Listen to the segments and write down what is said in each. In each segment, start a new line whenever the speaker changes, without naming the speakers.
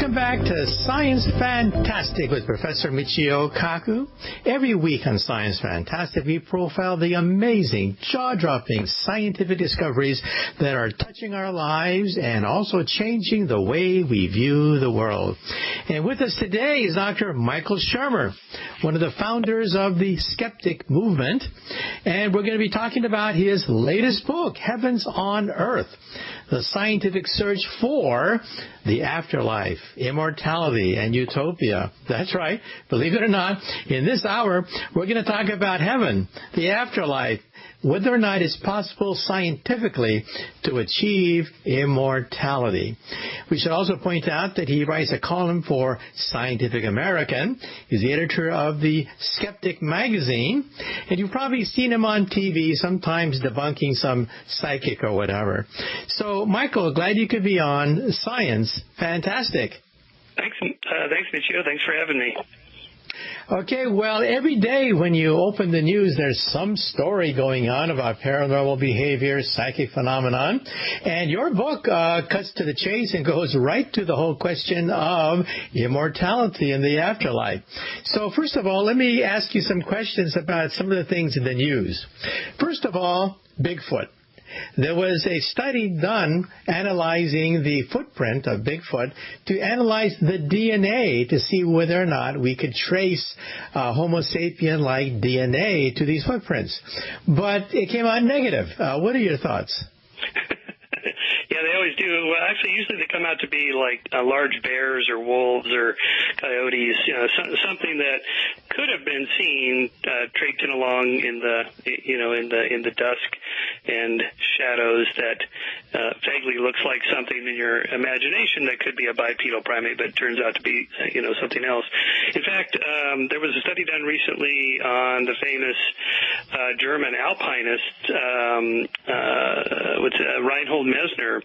Welcome back to Science Fantastic with Professor Michio Kaku. Every week on Science Fantastic, we profile the amazing, jaw-dropping scientific discoveries that are touching our lives and also changing the way we view the world. And with us today is Dr. Michael Shermer, one of the founders of the Skeptic movement. And we're going to be talking about his latest book, Heavens on Earth, the scientific search for the afterlife, immortality, and utopia. That's right. Believe it or not, in this hour, we're going to talk about heaven, the afterlife, whether or not it's possible scientifically to achieve immortality. We should also point out that he writes a column for Scientific American. He's the editor of the Skeptic magazine, and you've probably seen him on TV, sometimes debunking some psychic or whatever. So, Michael, glad you could be on Science Fantastic.
Thanks, Michio. Thanks for having me.
Okay, well, every day when you open the news, there's some story going on about paranormal behavior, psychic phenomenon, and your book cuts to the chase and goes right to the whole question of immortality and the afterlife. So first of all, let me ask you some questions about some of the things in the news. First of all, Bigfoot. There was a study done analyzing the footprint of Bigfoot to analyze the DNA to see whether or not we could trace Homo sapien-like DNA to these footprints. But it came out negative. What are your thoughts?
Yeah, they always do. Well, actually, usually they come out to be like large bears or wolves or coyotes, something that could have been seen traipsing along in the dusk and shadows that vaguely looks like something in your imagination that could be a bipedal primate, but it turns out to be something else. In fact, there was a study done recently on the famous German alpinist Reinhold Messner,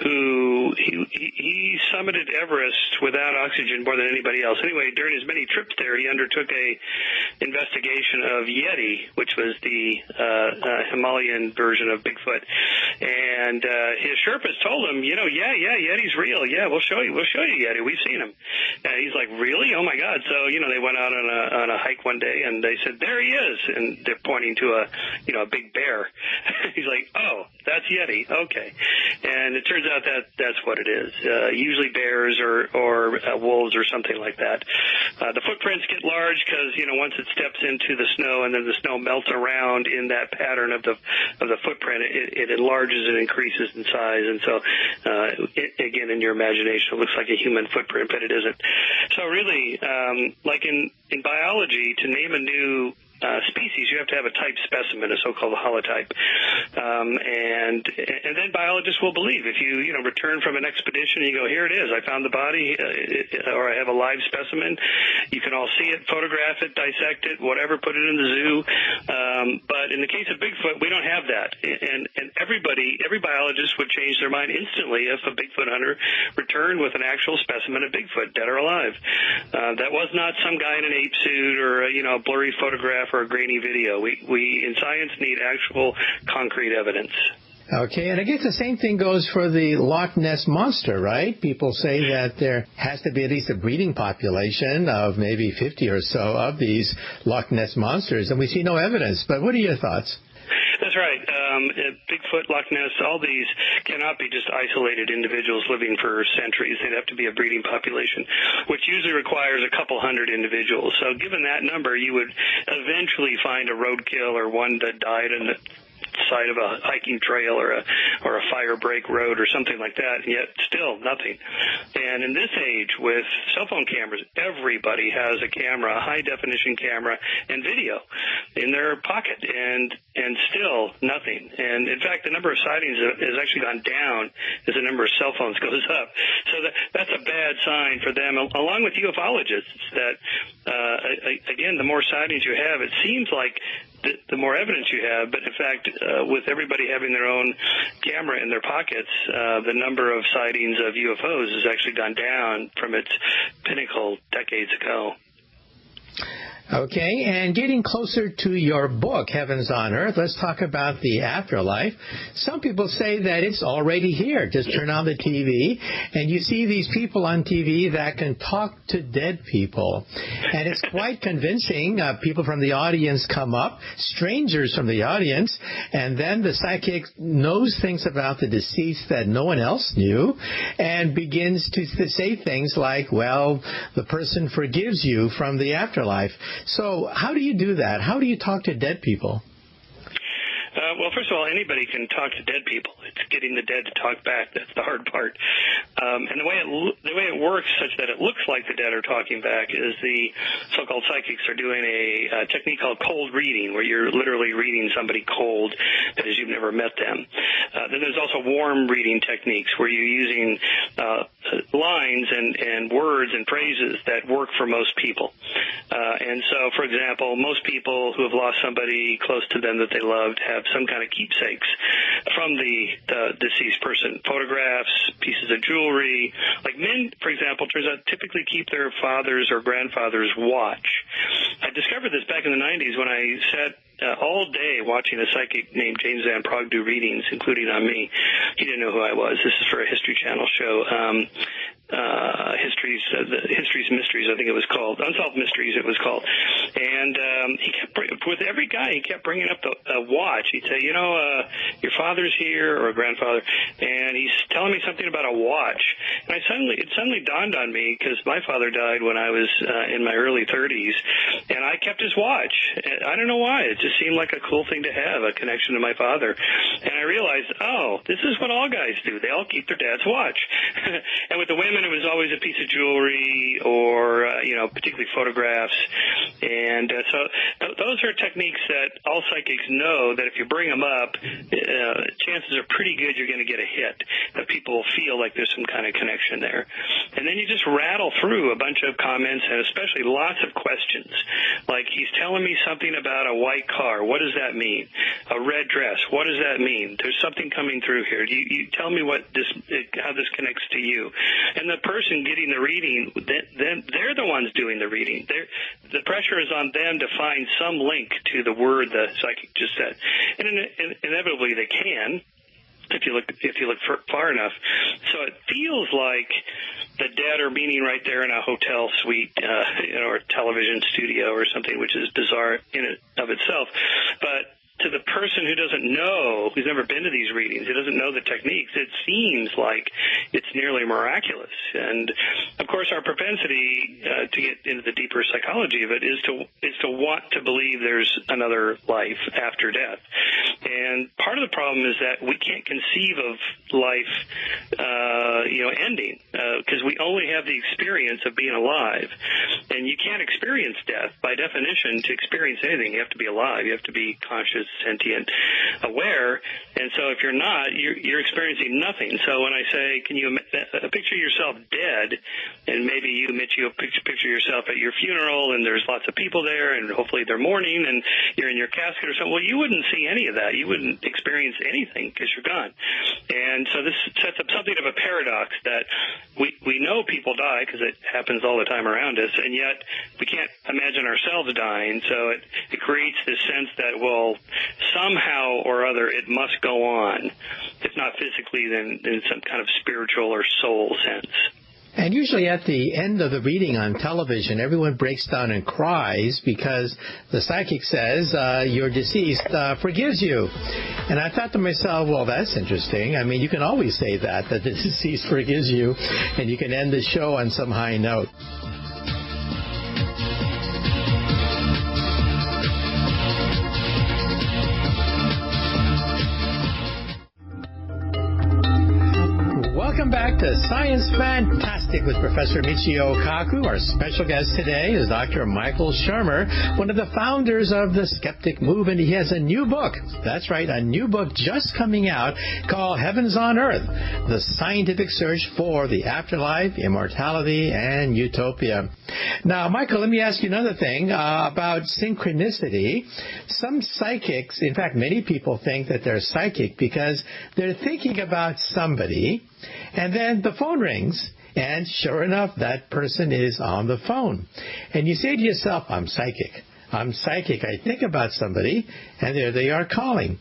who he summited Everest without oxygen more than anybody else. Anyway, during his many trips there, he undertook a investigation of Yeti, which was the Himalayan version of Bigfoot. And his Sherpas told him, Yeti's real. Yeah, we'll show you Yeti. We've seen him. And he's like, really? Oh my God! So they went out on a hike one day, and they said, there he is, and they're pointing to a big bear. He's like, oh, that's Yeti. Okay. And it turns out that that's what it is. Usually bears or wolves or something like that. The footprints get large because once it steps into the snow and then the snow melts around in that pattern of the footprint, it enlarges and increases in size. And so again, in your imagination, it looks like a human footprint, but it isn't. So really, like in biology, to name a new species, you have to have a type specimen, a so-called holotype, and then biologists will believe if you return from an expedition and you go, here it is, I found the body, or I have a live specimen. You can all see it, photograph it, dissect it, whatever, put it in the zoo. But in the case of Bigfoot, we don't have that, and every biologist would change their mind instantly if a Bigfoot hunter returned with an actual specimen of Bigfoot, dead or alive. That was not some guy in an ape suit or a blurry photograph or a grainy video. We in science need actual concrete evidence.
Okay, and I guess the same thing goes for the Loch Ness Monster, right? People say that there has to be at least a breeding population of maybe 50 or so of these Loch Ness Monsters, and we see no evidence. But what are your thoughts?
That's right. Bigfoot, Loch Ness, all these cannot be just isolated individuals living for centuries. They'd have to be a breeding population, which usually requires a couple hundred individuals. So given that number, you would eventually find a roadkill or one that died in the side of a hiking trail or a fire break road or something like that, and yet still nothing. And in this age with cell phone cameras, everybody has a camera, a high-definition camera and video in their pocket, and still nothing. And in fact, the number of sightings has actually gone down as the number of cell phones goes up. So that's a bad sign for them, along with ufologists, that, again, the more sightings you have, it seems like the more evidence you have, but in fact, with everybody having their own camera in their pockets, the number of sightings of UFOs has actually gone down from its pinnacle decades ago.
Okay, and getting closer to your book, Heavens on Earth, let's talk about the afterlife. Some people say that it's already here. Just turn on the TV, and you see these people on TV that can talk to dead people. And it's quite convincing. People from the audience come up, strangers from the audience, and then the psychic knows things about the deceased that no one else knew, and begins to say things like, well, the person forgives you from the afterlife. So how do you do that? How do you talk to dead people?
Well, first of all, anybody can talk to dead people. It's getting the dead to talk back that's the hard part. And the way it works, such that it looks like the dead are talking back, is the so-called psychics are doing a technique called cold reading, where you're literally reading somebody cold, that is, you've never met them. Then there's also warm reading techniques, where you're using lines and words and phrases that work for most people. And so, for example, most people who have lost somebody close to them that they loved have some kind of keepsakes from the deceased person. Photographs, pieces of jewelry. Like men, for example, turns out typically keep their father's or grandfather's watch. I discovered this back in the 90s when I sat all day watching a psychic named James Van Prague do readings, including on me. He didn't know who I was. This is for a History Channel show. History's Mysteries, I think it was called. Unsolved Mysteries, it was called. And he kept, with every guy, he kept bringing up a watch. He'd say, your father's here, or a grandfather, and he's telling me something about a watch. And it suddenly dawned on me, because my father died when I was in my early 30s, and I kept his watch. I don't know why. It just seemed like a cool thing to have, a connection to my father. And I realized, this is what all guys do. They all keep their dad's watch. And with the women, it was always a piece of jewelry or, particularly photographs. And so those are techniques that all psychics know that if you bring them up, chances are pretty good you're going to get a hit, that people will feel like there's some kind of connection there. And then you just rattle through a bunch of comments, and especially lots of questions. Like, he's telling me something about a white car. What does that mean? A red dress. What does that mean? There's something coming through here. You tell me how this connects to you. And the person getting the reading, then they're the ones doing the reading. The pressure is on them to find some link to the word the psychic just said. And inevitably they can, if you look far enough. So it feels like the dead are meeting right there in a hotel suite, or a television studio or something, which is bizarre in and of itself. But to the person who doesn't know, who's never been to these readings, who doesn't know the techniques, it seems like it's nearly miraculous. And of course, our propensity to get into the deeper psychology of it is to want to believe there's another life after death. And part of the problem is that we can't conceive of life, ending, because we only have the experience of being alive. And you can't experience death by definition. To experience anything, you have to be alive. You have to be conscious, sentient, aware. And so if you're not, you're experiencing nothing. So when I say, can you picture yourself dead, and maybe you, Michio, picture yourself at your funeral, and there's lots of people there, and hopefully they're mourning, and you're in your casket or something. Well, you wouldn't see any of that. You wouldn't experience anything because you're gone. And so this sets up something of a paradox that we know people die because it happens all the time around us, and yet we can't imagine ourselves dying. So it creates this sense that, well, somehow or other it must go on, if not physically, then in some kind of spiritual or soul sense.
And usually at the end of the reading on television, everyone breaks down and cries because the psychic says, your deceased forgives you. And I thought to myself, well, that's interesting. I mean, you can always say that the deceased forgives you, and you can end the show on some high note. Welcome back to Science Fantastic with Professor Michio Kaku. Our special guest today is Dr. Michael Shermer, one of the founders of the Skeptic movement. He has a new book. That's right, a new book just coming out called Heavens on Earth, the scientific search for the afterlife, immortality, and utopia. Now, Michael, let me ask you another thing about synchronicity. Some psychics, in fact, many people think that they're psychic because they're thinking about somebody, and then the phone rings, And sure enough, that person is on the phone. And you say to yourself, I'm psychic. I'm psychic. I think about somebody, and there they are calling.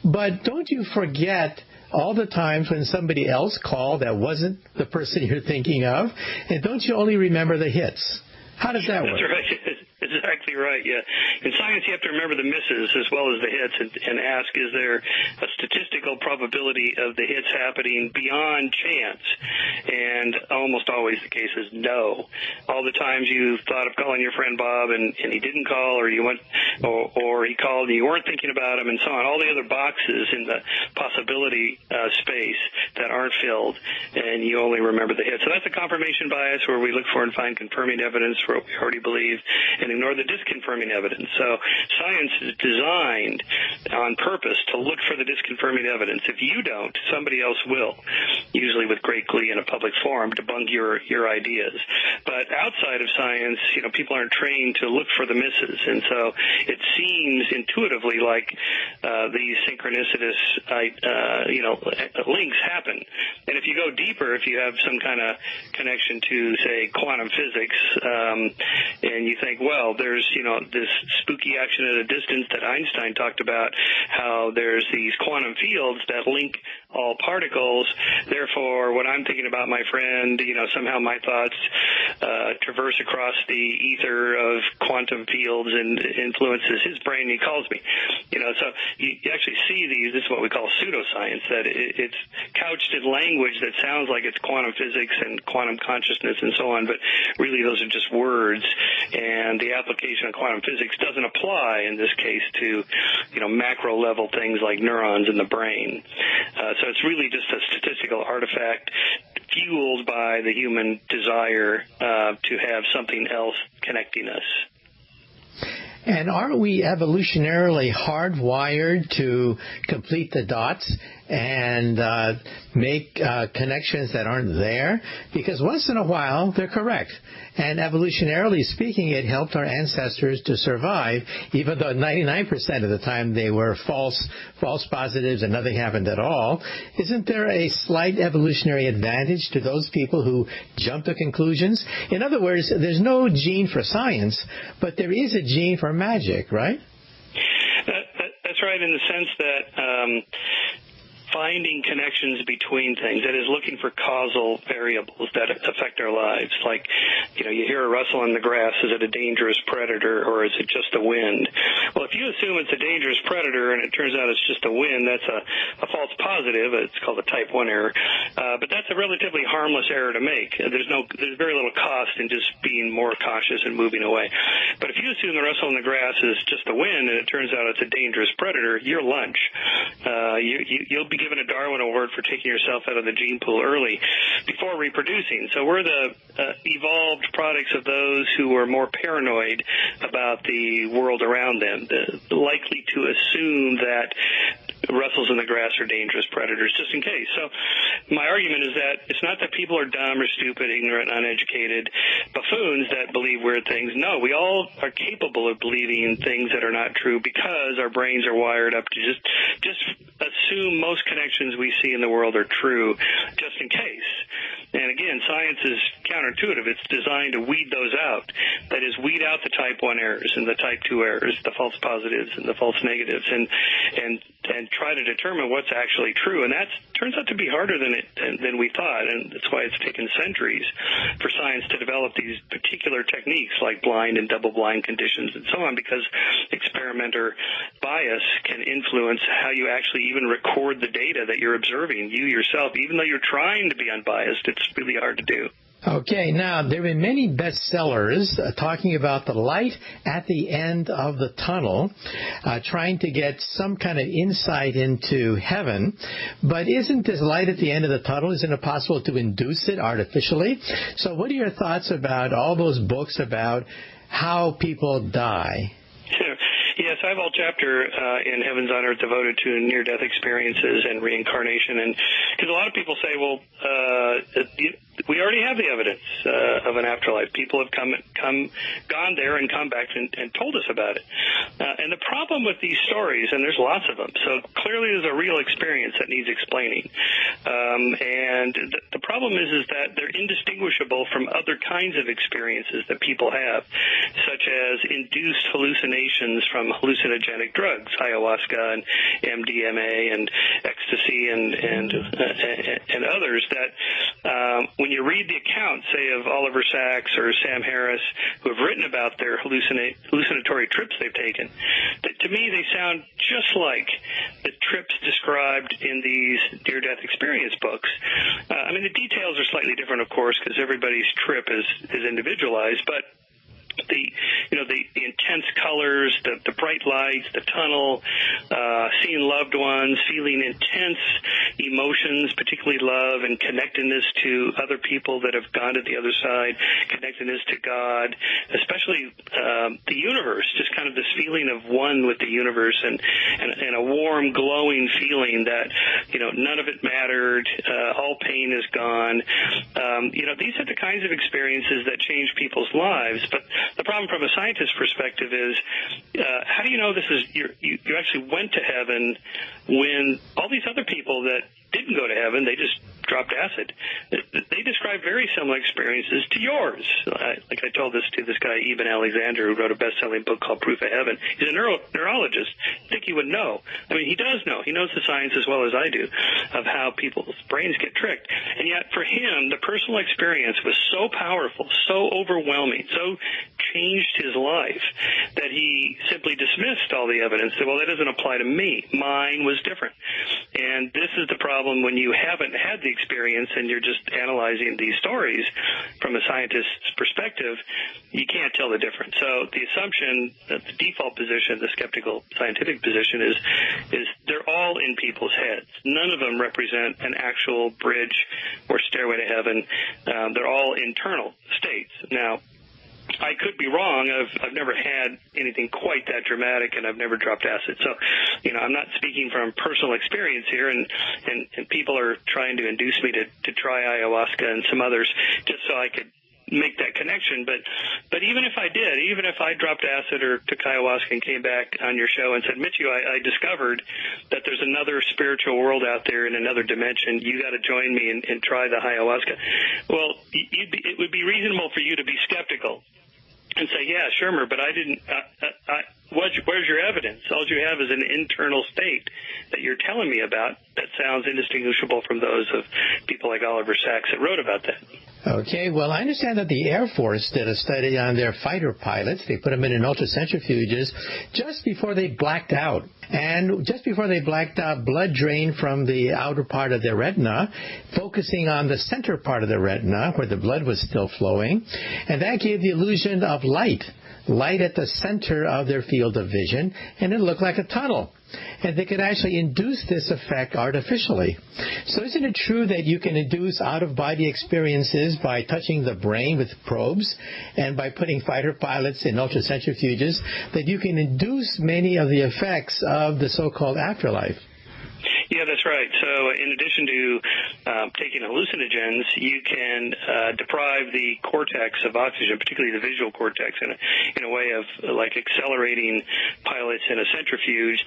But don't you forget all the times when somebody else called that wasn't the person you're thinking of, and don't you only remember the hits? How does that work?
That's right. Exactly right, yeah. In science, you have to remember the misses as well as the hits and ask, is there a statistical probability of the hits happening beyond chance? And almost always the case is no. All the times you thought of calling your friend Bob and he didn't call, or you went, or he called and you weren't thinking about him, and so on. All the other boxes in the possibility space that aren't filled, and you only remember the hits. So that's a confirmation bias, where we look for and find confirming evidence for what we already believe, and ignore the disconfirming evidence. So science is designed on purpose to look for the disconfirming evidence. If you don't, somebody else will, usually with great glee in a public forum, debunk your ideas. But outside of science, people aren't trained to look for the misses, and so it seems intuitively like these synchronicitous links happen. And if you go deeper, if you have some kind of connection to, say, quantum physics, and you think, well, there's, this spooky action at a distance that Einstein talked about, how there's these quantum fields that link all particles. Therefore, when I'm thinking about my friend, somehow my thoughts traverse across the ether of quantum fields and influences his brain. He calls me. So you actually see these. This is what we call pseudoscience, that it's couched in language that sounds like it's quantum physics and quantum consciousness and so on, but really those are just words. And the application of quantum physics doesn't apply in this case to, macro level things like neurons in the brain. So it's really just a statistical artifact fueled by the human desire to have something else connecting us.
And aren't we evolutionarily hardwired to complete the dots and make connections that aren't there? Because once in a while, they're correct. And evolutionarily speaking, it helped our ancestors to survive, even though 99% of the time they were false positives and nothing happened at all. Isn't there a slight evolutionary advantage to those people who jump to conclusions? In other words, there's no gene for science, but there is a gene for magic, right?
That's right, in the sense that finding connections between things, that is, looking for causal variables that affect our lives. Like, you hear a rustle in the grass. Is it a dangerous predator, or is it just the wind? Well, if you assume it's a dangerous predator and it turns out it's just a wind, that's a false positive. It's called a type 1 error. But that's a relatively harmless error to make. There's very little cost in just being more cautious and moving away. But if you assume the rustle in the grass is just the wind and it turns out it's a dangerous predator, you're lunch. You'll be given a Darwin Award for taking yourself out of the gene pool early before reproducing. So we're the evolved products of those who are more paranoid about the world around them, likely to assume that rustles in the grass are dangerous predators, just in case. So my argument is that it's not that people are dumb or stupid, ignorant, uneducated buffoons that believe weird things. No, we all are capable of believing things that are not true because our brains are wired up to just assume most connections we see in the world are true, just in case. And again, science is counterintuitive. It's designed to weed those out. That is, weed out the type 1 errors and the type 2 errors, the false positives and the false negatives, and try to determine what's actually true. And that turns out to be harder than we thought, and that's why it's taken centuries for science to develop these particular techniques like blind and double-blind conditions and so on, because experimenter bias can influence how you actually even record the data that you're observing. You yourself, even though you're trying to be unbiased, it's really hard to do.
Okay, now there have been many bestsellers talking about the light at the end of the tunnel, trying to get some kind of insight into heaven. But isn't this light at the end of the tunnel, isn't it possible to induce it artificially? So what are your thoughts about all those books about how people die?
Sure. Yes, Yes, I have a whole chapter in Heavens on Earth devoted to near-death experiences and reincarnation, and because a lot of people say, well, we already have the evidence of an afterlife. People have gone there and come back and told us about it. And the problem with these stories, and there's lots of them, so clearly there's a real experience that needs explaining. And the problem is that they're indistinguishable from other kinds of experiences that people have, such as induced hallucinations from hallucinogenic drugs, ayahuasca and MDMA and ecstasy and others that when you read the accounts, say, of Oliver Sacks or Sam Harris, who have written about their hallucinatory trips they've taken, that to me they sound just like the trips described in these near-death experience books. I mean, the details are slightly different, of course, because everybody's trip is individualized, but the intense colors, the bright lights, the tunnel, seeing loved ones, feeling intense emotions, particularly love and connectedness to other people that have gone to the other side, connectedness to God, especially the universe, just kind of this feeling of one with the universe and a warm, glowing feeling that, none of it mattered, all pain is gone. These are the kinds of experiences that change people's lives, but the problem from a scientist's perspective is, how do you know this is you actually went to heaven when all these other people that didn't go to heaven, they just dropped acid? They describe very similar experiences to yours. Like I told this to this guy, Eben Alexander, who wrote a best-selling book called Proof of Heaven. He's a neurologist. I think he would know. I mean, he does know. He knows the science as well as I do of how people's brains get tricked. And yet, for him, the personal experience was so powerful, so overwhelming, so changed his life that he simply dismissed all the evidence. Said, well, that doesn't apply to me. Mine was different. And this is the problem when you haven't had the experience and you're just analyzing these stories from a scientist's perspective. You can't tell the difference. So the assumption that the default position, the skeptical scientific position, is they're all in people's heads. None of them represent an actual bridge or stairway to heaven. They're all internal states. Now, I could be wrong. I've never had anything quite that dramatic, and I've never dropped acid. So, I'm not speaking from personal experience here, and people are trying to induce me to try ayahuasca and some others just so I could make that connection. But even if I did, even if I dropped acid or took ayahuasca and came back on your show and said, Michio, I discovered that there's another spiritual world out there in another dimension. You got to join me and try the ayahuasca. Well, it would be reasonable for you to be skeptical and say, yeah, sure, but I didn't. Where's your evidence? All you have is an internal state that you're telling me about that sounds indistinguishable from those of people like Oliver Sacks that wrote about that.
Okay, well, I understand that the Air Force did a study on their fighter pilots. They put them in ultracentrifuges just before they blacked out. And just before they blacked out, blood drained from the outer part of their retina, focusing on the center part of the retina where the blood was still flowing. And that gave the illusion of light at the center of their field of vision, and it looked like a tunnel. And they could actually induce this effect artificially. So isn't it true that you can induce out-of-body experiences by touching the brain with probes and by putting fighter pilots in ultracentrifuges, that you can induce many of the effects of the so-called afterlife?
Yeah, that's right. So in addition to taking hallucinogens, you can deprive the cortex of oxygen, particularly the visual cortex, in a way of like accelerating pilots in a centrifuge.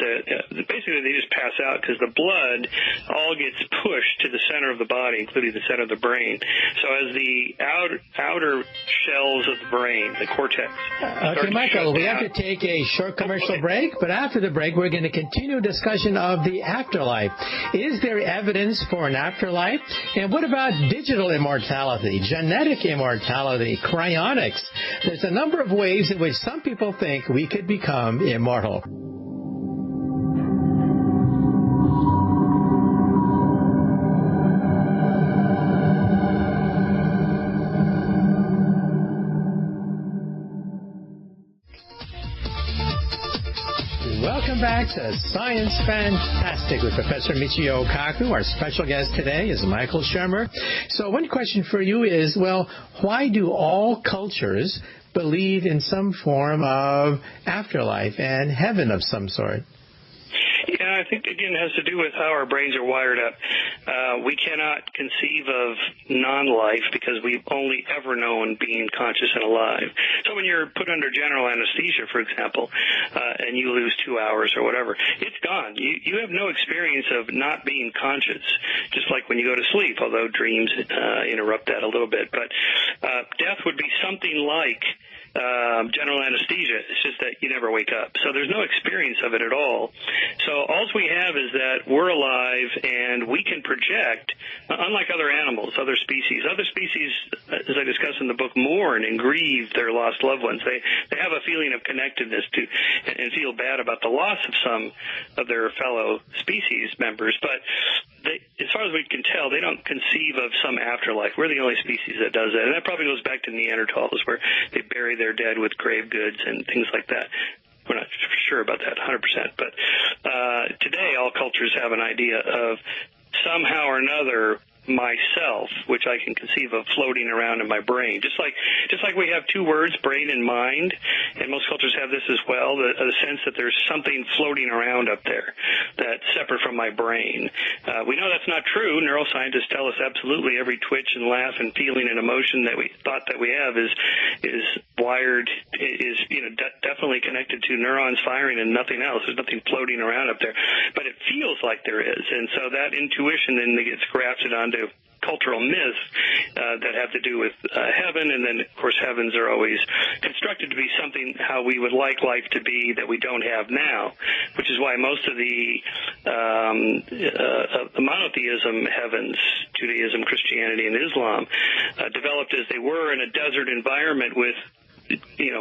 Basically, they just pass out because the blood all gets pushed to the center of the body, including the center of the brain. So as the outer shells of the brain, the cortex.
Okay, Michael, we have to take a short commercial break, but after the break, we're going to continue discussion of the afterlife. Is there evidence for an afterlife? And what about digital immortality, genetic immortality, cryonics? There's a number of ways in which some people think we could become immortal. Welcome back to Science Fantastic with Professor Michio Kaku. Our special guest today is Michael Shermer. So one question for you is, well, why do all cultures believe in some form of afterlife and heaven of some sort.
Yeah, I think, again, it has to do with how our brains are wired up. We cannot conceive of non-life because we've only ever known being conscious and alive. So when you're put under general anesthesia, for example, and you lose 2 hours or whatever, it's gone. You have no experience of not being conscious, just like when you go to sleep, although dreams interrupt that a little bit. But death would be something like general anesthesia. It's just that you never wake up. So there's no experience of it at all. So all we have is that we're alive and we can project, unlike other animals, other species. Other species, as I discuss in the book, mourn and grieve their lost loved ones. They have a feeling of connectedness to and feel bad about the loss of some of their fellow species members. But as far as we can tell, they don't conceive of some afterlife. We're the only species that does that. And that probably goes back to Neanderthals, where they bury their dead with grave goods and things like that. We're not sure about that 100%. But today, all cultures have an idea of somehow or another myself, which I can conceive of floating around in my brain. Just like we have two words, brain and mind, and most cultures have this as well, the sense that there's something floating around up there that's separate from my brain. We know that's not true. Neuroscientists tell us absolutely every twitch and laugh and feeling and emotion that we thought that we have is wired, is definitely connected to neurons firing and nothing else. There's nothing floating around up there. But it feels like there is. And so that intuition then gets grafted onto cultural myths that have to do with heaven, and then, of course, heavens are always constructed to be something how we would like life to be that we don't have now, which is why most of the monotheism heavens, Judaism, Christianity, and Islam, developed as they were in a desert environment with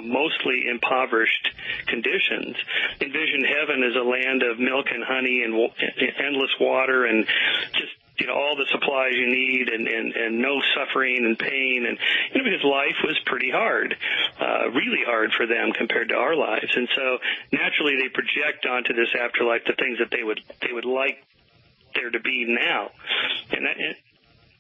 mostly impoverished conditions. Envision heaven as a land of milk and honey and endless water and just all the supplies you need and no suffering and pain. And because life was pretty hard, really hard for them compared to our lives. And so naturally they project onto this afterlife the things that they would like there to be now. And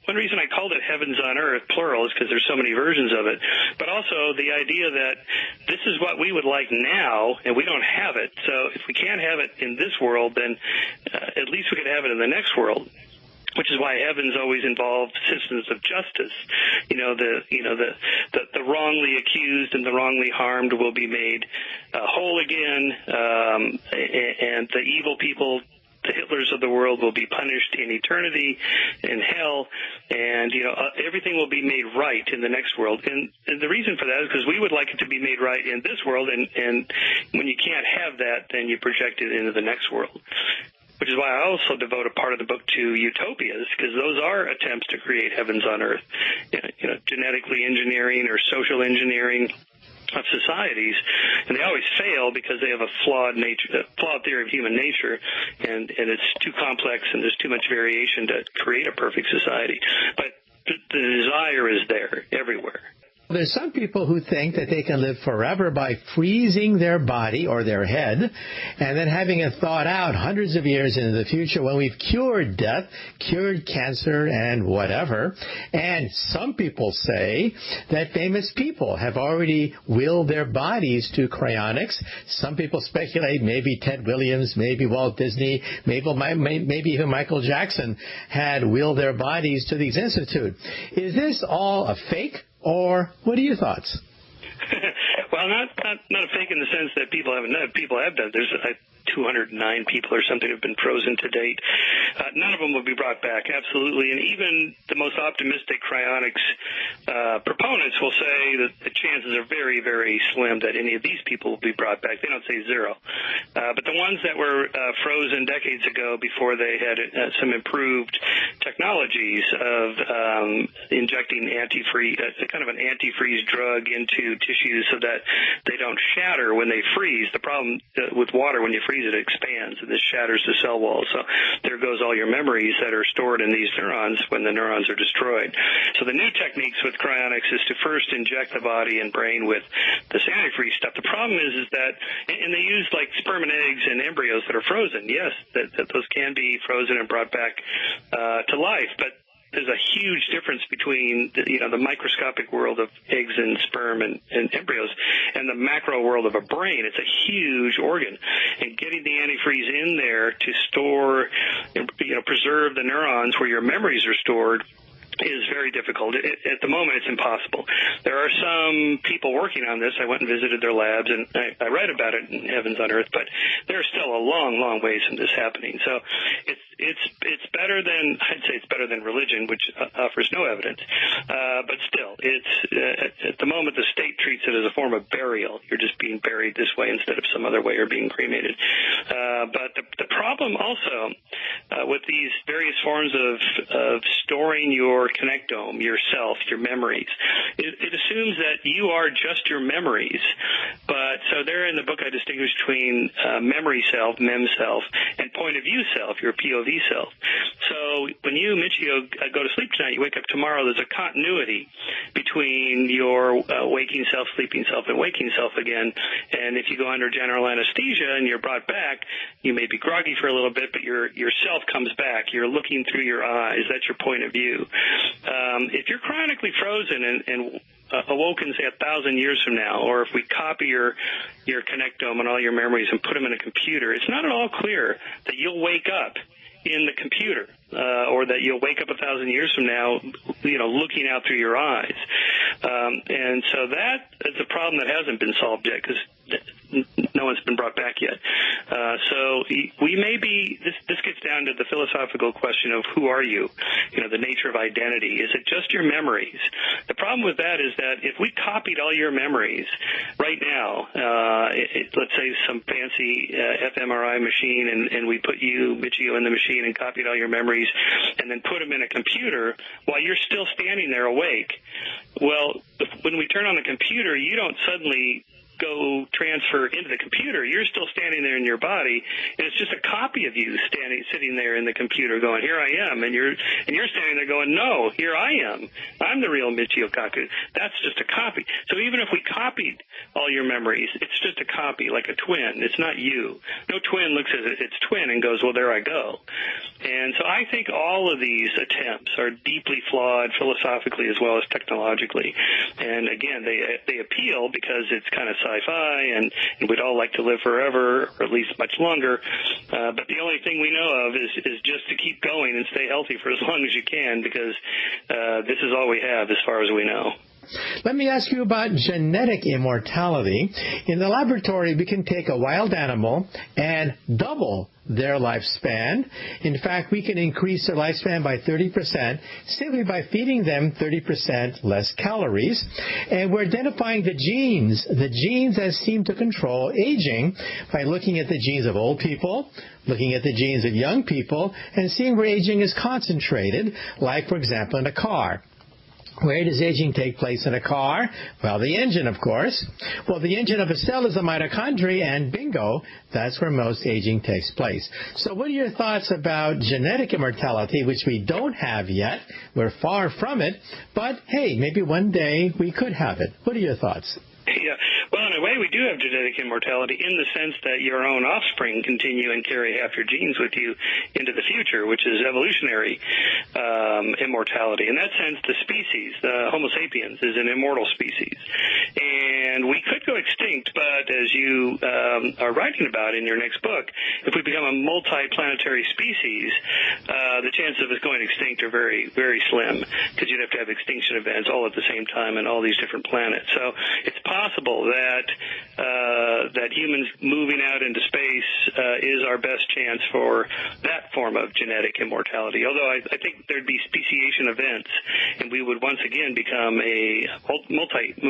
one reason I called it Heavens on Earth, plural, is because there's so many versions of it. But also the idea that this is what we would like now, and we don't have it. So if we can't have it in this world, then at least we could have it in the next world. Which is why heavens always involve systems of justice. The wrongly accused and the wrongly harmed will be made whole again, and the evil people, the Hitlers of the world, will be punished in eternity in hell, and everything will be made right in the next world. And the reason for that is because we would like it to be made right in this world, and when you can't have that, then you project it into the next world. Which is why I also devote a part of the book to utopias, because those are attempts to create heavens on earth, genetically engineering or social engineering of societies, and they always fail because they have a flawed theory of human nature, and it's too complex and there's too much variation to create a perfect society. But the desire is there everywhere.
There's some people who think that they can live forever by freezing their body or their head and then having it thawed out hundreds of years into the future when we've cured death, cured cancer, and whatever. And some people say that famous people have already willed their bodies to cryonics. Some people speculate maybe Ted Williams, maybe Walt Disney, maybe even Michael Jackson had willed their bodies to these institute. Is this all a fake? Or what are your thoughts?
Well, not a fake in the sense that people have done. There's 209 people or something have been frozen to date. None of them will be brought back, absolutely. And even the most optimistic cryonics proponents will say that the chances are very, very slim that any of these people will be brought back. They don't say zero. But the ones that were frozen decades ago before they had some improved technologies of injecting kind of an antifreeze drug into tissues so that they don't shatter when they freeze. The problem with water, when you freeze it expands, and this shatters the cell wall. So there goes all your memories that are stored in these neurons when the neurons are destroyed. So the new techniques with cryonics is to first inject the body and brain with this antifreeze stuff. The problem is that, and they use like sperm and eggs and embryos that are frozen. Yes, that those can be frozen and brought back to life, but there's a huge difference between the microscopic world of eggs and sperm and embryos and the macro world of a brain. It's a huge organ, and getting the antifreeze in there to store, preserve the neurons where your memories are stored is very difficult. At the moment, it's impossible. There are some people working on this. I went and visited their labs, and I read about it in Heavens on Earth, but there's still a long, long ways from this happening. So it's better than, I'd say it's better than religion, which offers no evidence. But still, it's at the moment, the state treats it as a form of burial. You're just being buried this way instead of some other way, or being cremated. But the problem also with these various forms of storing your connectome, yourself, your memories, it assumes that you are just your memories. But so there in the book I distinguish between memory self, mem self, and point of view self, your POV self. So when you, Michio, go to sleep tonight, you wake up tomorrow, there's a continuity between your waking self, sleeping self, and waking self again. And if you go under general anesthesia and you're brought back, you may be groggy for a little bit, but your self comes back. You're looking through your eyes. That's your point of view. If you're chronically frozen and awoken, say, 1,000 years from now, or if we copy your connectome and all your memories and put them in a computer, it's not at all clear that you'll wake up in the computer, or that you'll wake up 1,000 years from now, looking out through your eyes. And so that is a problem that hasn't been solved yet, because no one's been brought back yet. So we may be, this gets down to the philosophical question of who are you, the nature of identity. Is it just your memories? The problem with that is that if we copied all your memories right now, let's say some fancy fMRI machine, and we put you, Michio, in the machine and copied all your memories and then put them in a computer while you're still standing there awake, well, when we turn on the computer, you don't suddenly go transfer into the computer. You're still standing there in your body, and it's just a copy of you sitting there in the computer going, here I am, and you're standing there going, no, here I am. I'm the real Michio Kaku. That's just a copy. So even if we copied all your memories, it's just a copy, like a twin. It's not you. No twin looks at its twin and goes, well, there I go. And so I think all of these attempts are deeply flawed philosophically as well as technologically. And again, they appeal because it's kind of sci-fi, and we'd all like to live forever, or at least much longer. But the only thing we know of is just to keep going and stay healthy for as long as you can, because this is all we have as far as we know.
Let me ask you about genetic immortality. In the laboratory, we can take a wild animal and double their lifespan. In fact, we can increase their lifespan by 30% simply by feeding them 30% less calories. And we're identifying the genes that seem to control aging by looking at the genes of old people, looking at the genes of young people, and seeing where aging is concentrated, like, for example, in a car. Where does aging take place in a car? Well, the engine, of course. Well, the engine of a cell is the mitochondria, and bingo, that's where most aging takes place. So what are your thoughts about genetic immortality, which we don't have yet? We're far from it, but hey, maybe one day we could have it. What are your thoughts?
Yeah. Well, in a way, we do have genetic immortality in the sense that your own offspring continue and carry half your genes with you into the future, which is evolutionary immortality. In that sense, the species, the Homo sapiens, is an immortal species. And we could go extinct, but as you are writing about in your next book, if we become a multi-planetary species, the chances of us going extinct are very, very slim, because you'd have to have extinction events all at the same time on all these different planets. So it's possible that humans moving out into space is our best chance for that form of genetic immortality. Although I think there'd be speciation events, and we would once again become a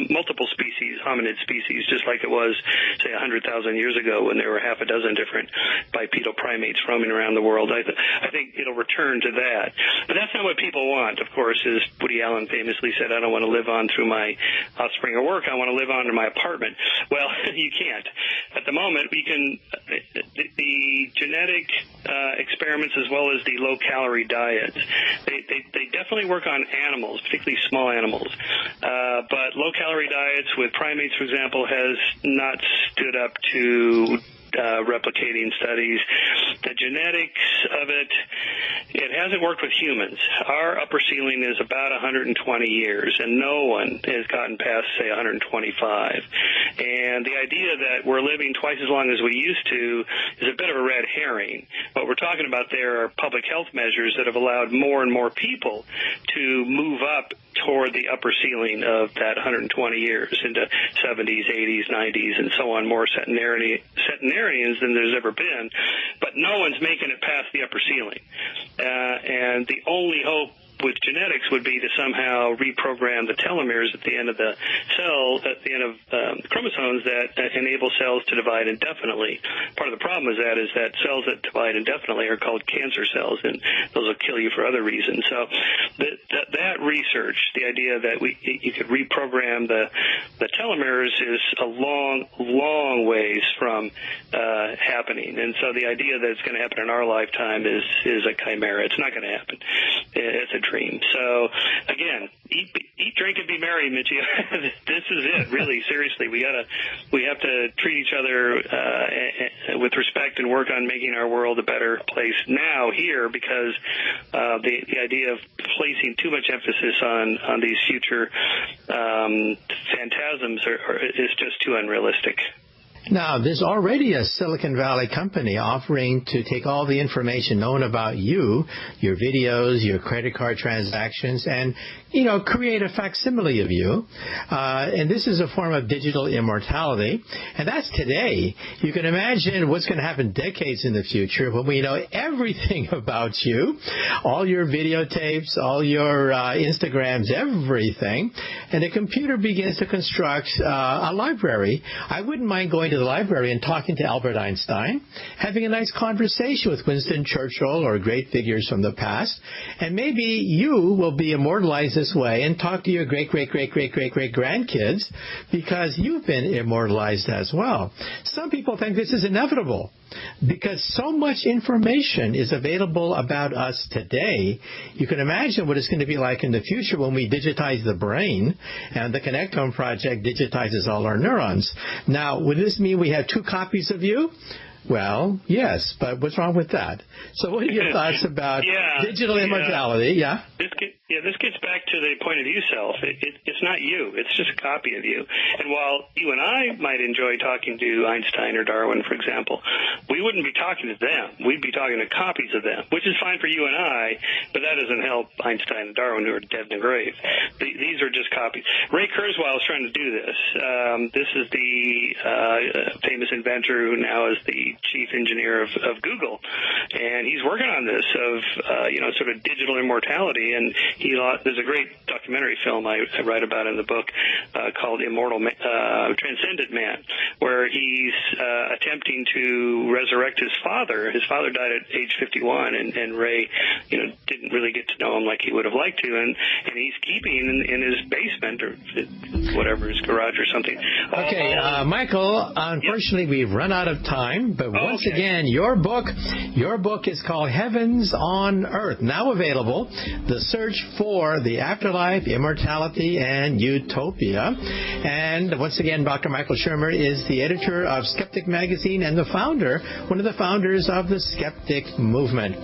multiple species, hominid species, just like it was, say, 100,000 years ago when there were half a dozen different bipedal primates roaming around the world. I think it'll return to that. But that's not what people want, of course, as Woody Allen famously said, I don't want to live on through my offspring or work. I want to live on in my apartment. Well, you can't. At the moment, we can, the genetic experiments as well as the low-calorie diets, they definitely work on animals, particularly small animals. But low-calorie diets with primates, for example, has not stood up to replicating studies. The genetics of it hasn't worked with humans. Our upper ceiling is about 120 years, and no one has gotten past, say, 125. And the idea that we're living twice as long as we used to is a bit of a red herring. What we're talking about there are public health measures that have allowed more and more people to move up toward the upper ceiling of that 120 years into 70s, 80s, 90s, and so on, more centenarians than there's ever been. But no one's making it past the upper ceiling. And the only hope with genetics would be to somehow reprogram the telomeres at the end of the cell, at the end of chromosomes that enable cells to divide indefinitely. Part of the problem is that cells that divide indefinitely are called cancer cells, and those will kill you for other reasons. So that research, the idea that you could reprogram the telomeres, is a long ways from happening. And so the idea that it's going to happen in our lifetime is a chimera. It's not going to happen. It's a dream. So again, eat, drink, and be merry, Michio. This is it, really. Seriously, we have to treat each other with respect and work on making our world a better place now here, because the idea of placing too much emphasis on these future phantasms is just too unrealistic.
Now, there's already a Silicon Valley company offering to take all the information known about you, your videos, your credit card transactions, and, create a facsimile of you. And this is a form of digital immortality. And that's today. You can imagine what's going to happen decades in the future when we know everything about you, all your videotapes, all your Instagrams, everything. And the computer begins to construct a library. I wouldn't mind going to the library and talking to Albert Einstein, having a nice conversation with Winston Churchill or great figures from the past, and maybe you will be immortalized this way and talk to your great-great-great-great-great-great-grandkids because you've been immortalized as well. Some people think this is inevitable because so much information is available about us today. You can imagine what it's going to be like in the future when we digitize the brain, and the Connectome Project digitizes all our neurons. Now, would this mean we have 2 copies of you? Well, yes, but what's wrong with that? So what are your thoughts about digital immortality? Yeah.
This gets back to the point of view self. It's not you. It's just a copy of you. And while you and I might enjoy talking to Einstein or Darwin, for example, we wouldn't be talking to them. We'd be talking to copies of them, which is fine for you and I, but that doesn't help Einstein and Darwin, who are dead in the grave. These are just copies. Ray Kurzweil is trying to do this. This is the famous inventor who now is the chief engineer of Google, and he's working on this of sort of digital immortality. And there's a great documentary film I write about in the book called Transcendent Man, where he's attempting to resurrect his father. His father died at age 51, and Ray, didn't really get to know him like he would have liked to, and he's keeping in his basement or whatever, his garage or something.
Okay, Michael, unfortunately we've run out of time, but once again, your book is called Heavens on Earth, now available. The Search for the Afterlife, Immortality, and Utopia. And once again, Dr. Michael Shermer is the editor of Skeptic magazine and one of the founders of the Skeptic movement.